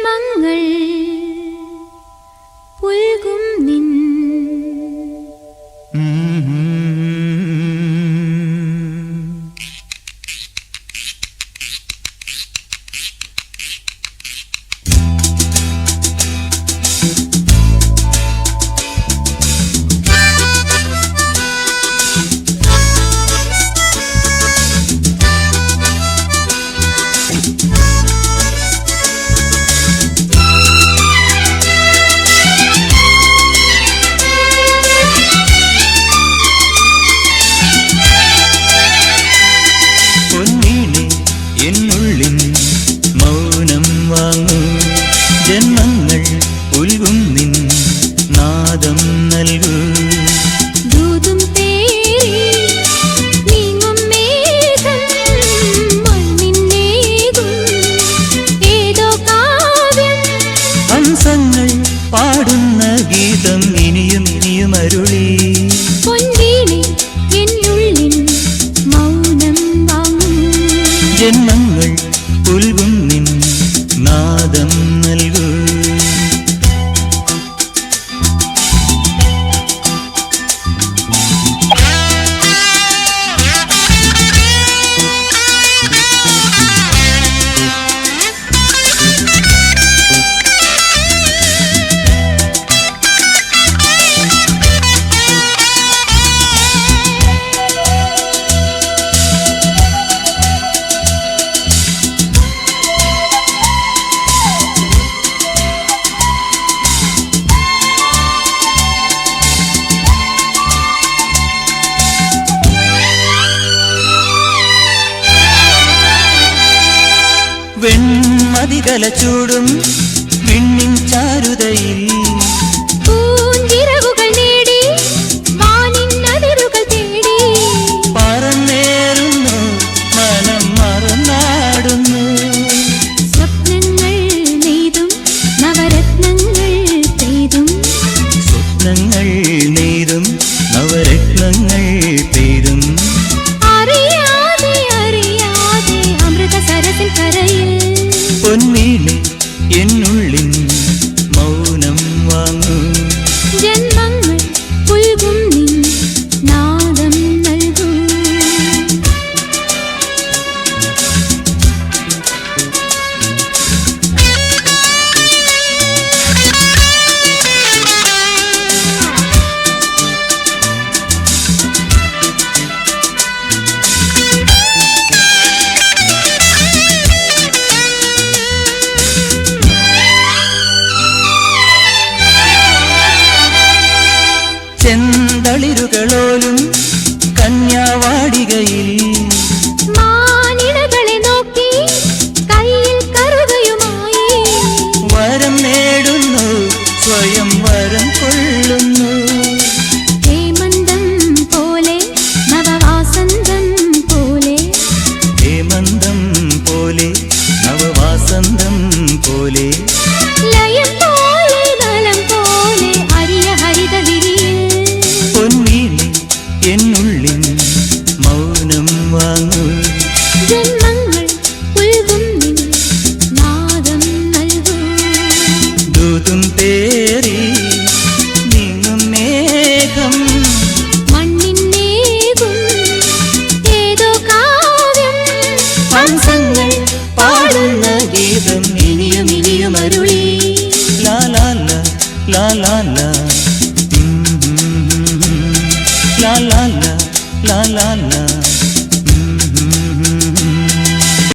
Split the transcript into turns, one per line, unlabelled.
ജന്മങ്ങൾ പുൽകും നിൻ
ജന്മങ്ങൾ ഉൽകും നിൻ നാദം നൽകൂ
ദൂതും പേരി നീങ്ങും മേഘം മണ്ണിന്നേകും ഏതോ കാവ്യം
ഹംസങ്ങൾ പാടുന്ന ഗീതം ഇനിയും ഇനിയും അരുളി
പൊൻവീണേ എന്നുള്ളിൽ മൗനം വാങ്ങും
ജന്മങ്ങൾ ഉൽകും നിൻ നാദം നൽകൂ വെൺമതികല ചൂടും വിണ്ണിൻ ചാരുതയിൽ
പൂഞ്ചിറകുകൾ നേടി വാനിൻ അതിരുകൾ തേടി
പറന്നേറുന്നു മനം മറന്നാടുന്നു
സ്വപ്നങ്ങൾ നെയ്തും നവരത്നങ്ങൾ പെയ്തും
സ്വപ്നങ്ങൾ നെയ്തും നവരത്നങ്ങൾ പെയ്തും
അറിയാതെ അറിയാതെ അമൃത സരസിൽ കരയിൽ
പൊന്നീളെ എന്നുള്ളിൻ മൗനം വാങ്ങൂ
ജന്മങ്ങൾ പുൽകും നിൻ നാദം നൽകൂ
ചെന്തളിരുകളോലും കന്യാവാടികയിൽ
മാനിടകളെ നോക്കി കയ്യിൽ കറുകയുമായി
വരം നേടുന്നു സ്വയം വരം കൊള്ളുന്നു
ഹേമന്തം പോലെ നവവാസന്തം പോലെ
ഹേമന്തം പോലെ നവവാസന്തം പോലെ
ലയം പോലെ നലം പോലെ അരിയ ഹരിത വിരിയിൽ
പൊന്നീളെ എന്നുള്ളിൻ മൗനം വാങ്ങൂ
ജന്മങ്ങൾ പുൽകും നിൻ നാദം നൽകൂ
ദൂതും പേരി നീങ്ങും മേഘം
മണ്ണിന്നേകും ഏതോ കാവ്യം
ഹംസങ്ങൾ പാടുന്ന ഗീതം ഇനിയും ഇനിയും അരുളി ലാ ലാ ലാ ലാ ലാ ലാ ലാ ലാ ലാ ലാ ലാ ലാ